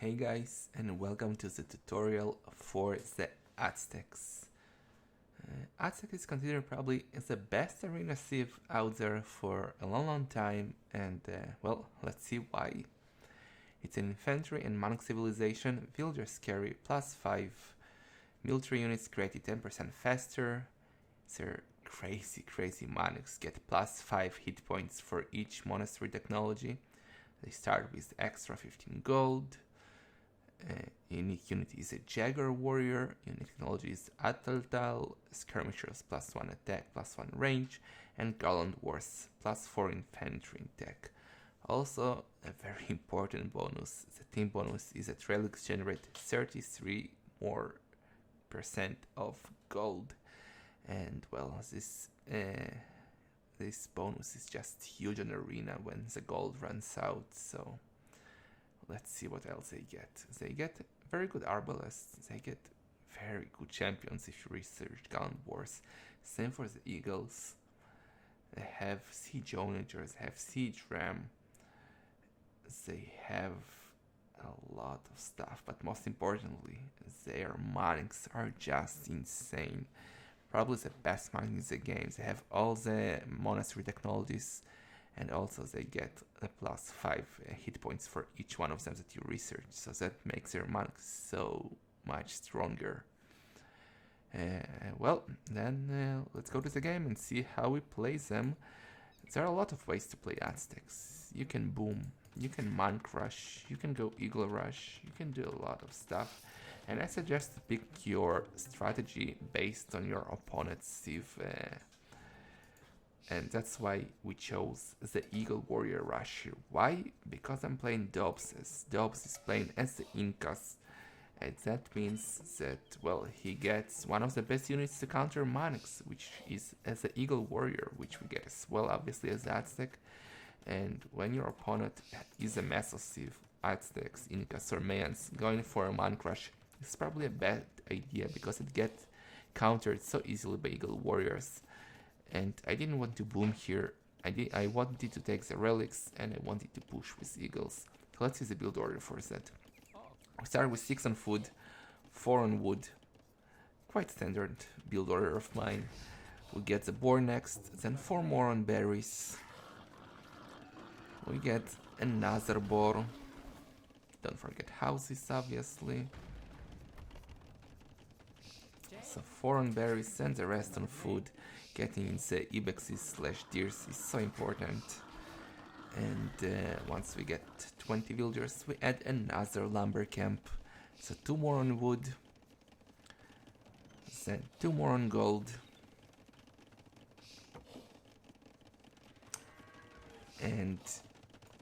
Hey guys, and welcome to the tutorial for the Aztecs. Aztecs is considered probably the best arena civ out there for a long time, and well, let's see why. It's an infantry and monk civilization, villagers carry +5, military units created 10% faster, their crazy monks get +5 hit points for each monastery technology. They start with extra 15 gold. Unique unit is a Jagger Warrior. Unique technology is Ataltal. Skirmishers +1 attack, +1 range. And Garland Wars +4 infantry tech. Also, a very important bonus, the team bonus, is that relics generate 33 more percent of gold. And well, this bonus is just huge on arena when the gold runs out, so let's see what else they get. They get very good arbalists. They get very good champions if you research Gun Wars. Same for the Eagles. They have siege onagers, they have siege ram. They have a lot of stuff, but most importantly, their monks are just insane. Probably the best monks in the game. They have all the monastery technologies, and also they get a +5 hit points for each one of them that you research, so that makes their monks so much stronger. Well, then let's go to the game and see how we play them. There are a lot of ways to play Aztecs. You can boom, you can monk rush, you can go eagle rush, you can do a lot of stuff. And I suggest to pick your strategy based on your opponent's civ. And that's why we chose the Eagle Warrior Rush here. Why? Because I'm playing Dobbs. Dobbs is playing as the Incas. And that means that, well, he gets one of the best units to counter monks, which is as the Eagle Warrior, which we get as well, obviously, as Aztec. And when your opponent is a Meso civ, Aztecs, Incas, or Mayans, going for a monk rush is probably a bad idea because it gets countered so easily by Eagle Warriors. And I didn't want to boom here. I wanted to take the relics, and I wanted to push with eagles. So let's use the build order for that. We start with 6 on food, 4 on wood. Quite standard build order of mine. We get the boar next, then 4 more on berries. We get another boar. Don't forget houses, obviously. So 4 on berries and the rest on food. Getting in the ibexes/deers is so important. And once we get 20 villagers, we add another lumber camp. So 2 more on wood, then 2 more on gold. And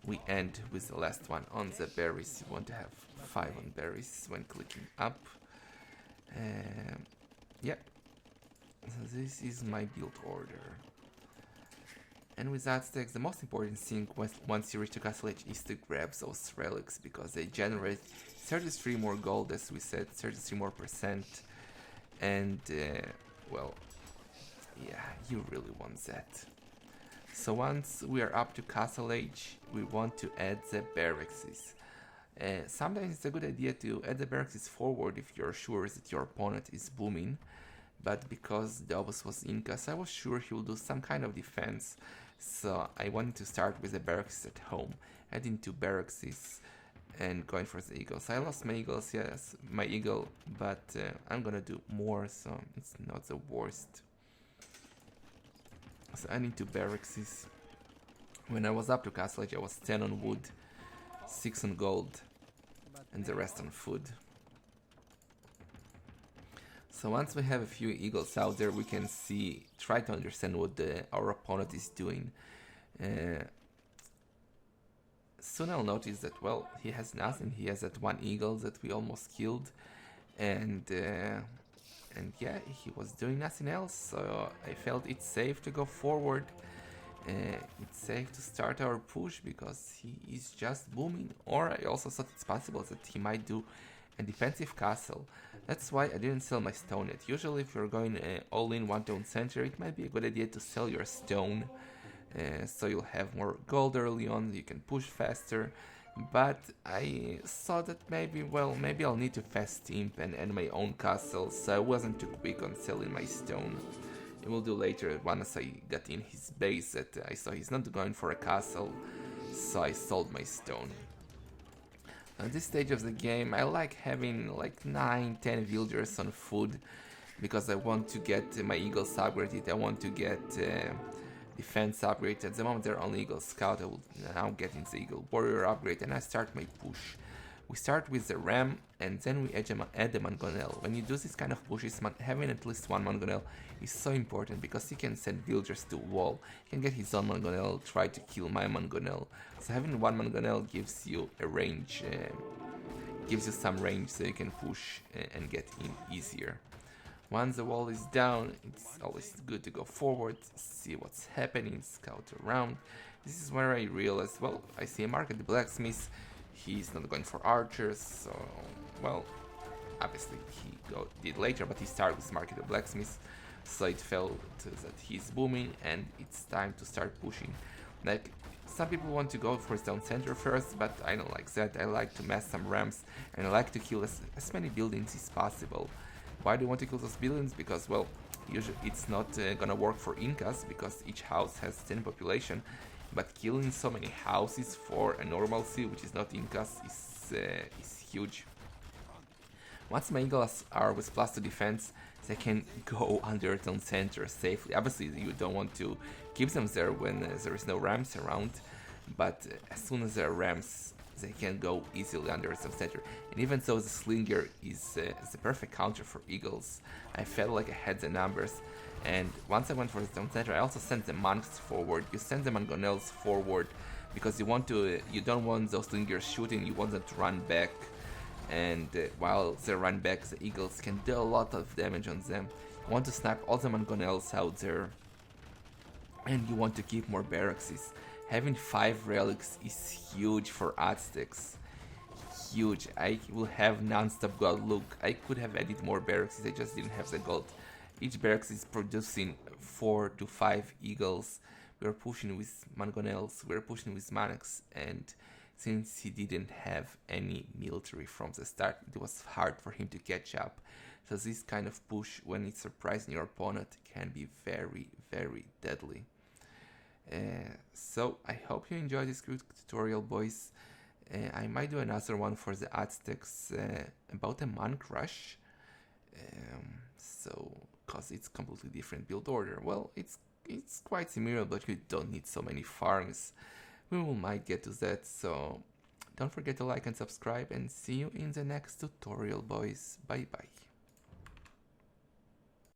we end with the last one on the berries. You want to have 5 on berries when clicking up. Yep. So this is my build order. And with Aztecs, the most important thing once you reach the castle edge is to grab those relics, because they generate 33 more gold, as we said, 33 more percent. And, well, yeah, you really want that. So once we are up to castle age, we want to add the barracks. Sometimes it's a good idea to add the barracks forward if you're sure that your opponent is booming. But because Dobbs was Incas, I was sure he would do some kind of defense. So I wanted to start with the barracks at home, adding 2 barracks and going for the eagles. I lost my eagles, yes, my eagle, but I'm gonna do more, so it's not the worst. So I need 2 barracks. When I was up to castle age, I was 10 on wood, 6 on gold, and the rest on food. So once we have a few eagles out there, we can try to understand what our opponent is doing. Soon I'll notice that, well, he has nothing. He has that 1 eagle that we almost killed, and yeah, he was doing nothing else. So I felt it's safe to go forward. It's safe to start our push because he is just booming. Or I also thought it's possible that he might do a defensive castle. That's why I didn't sell my stone yet. Usually if you're going all in 1 town center, it might be a good idea to sell your stone. So you'll have more gold early on, you can push faster. but I saw that maybe, well, maybe I'll need to fast imp and my own castle, so I wasn't too quick on selling my stone. I will do later once I got in his base that I saw he's not going for a castle, so I sold my stone. At this stage of the game, I like having like 9-10 villagers on food because I want to get my eagles upgraded. I want to get defense upgrade. At the moment they're only Eagle Scout. I will now get into the Eagle Warrior upgrade and I start my push. We start with the Ram and then we add the Mangonel. When you do this kind of pushes, having at least one Mangonel is so important because he can send villagers to wall. He can get his own Mangonel, try to kill my Mangonel. So having one Mangonel gives you a range, gives you some range so you can push and get in easier. Once the wall is down, it's always good to go forward, see what's happening, scout around. This is where I realized, well, I see a mark at the blacksmith. He's not going for archers, so, well, obviously he did later, but he started with market the blacksmith, so it felt that he's booming and it's time to start pushing. Like, some people want to go for stone center first, but I don't like that. I like to mass some ramps and I like to kill as many buildings as possible. Why do you want to kill those buildings? Because, well, usually it's not gonna work for Incas because each house has 10 population, but killing so many houses for a normalcy, which is not Incas, is huge. Once my Eagles are with +2 defense, they can go under town center safely. Obviously, you don't want to keep them there when there is no rams around, but as soon as there are rams, they can go easily under some center. And even though the Slinger is the perfect counter for Eagles, I felt like I had the numbers. And once I went for the town center, I also sent the monks forward. You send the Mangonels forward because you don't want those Slingers shooting, you want them to run back. And while they run back, the Eagles can do a lot of damage on them. You want to snipe all the Mangonels out there, and you want to keep more barracks. Having 5 relics is huge for Aztecs. Huge. I will have non-stop gold. Look, I could have added more barracks, I just didn't have the gold. Each barracks is producing 4 to 5 eagles. We're pushing with Mangonels, we're pushing with Manax, and since he didn't have any military from the start, it was hard for him to catch up. So this kind of push, when it's surprising your opponent, can be very, very deadly. So I hope you enjoyed this quick tutorial, boys. I might do another one for the Aztecs about a monk rush. Cause it's completely different build order. Well, it's quite similar, but you don't need so many farms. We might get to that, so don't forget to like and subscribe, and see you in the next tutorial, boys. Bye bye.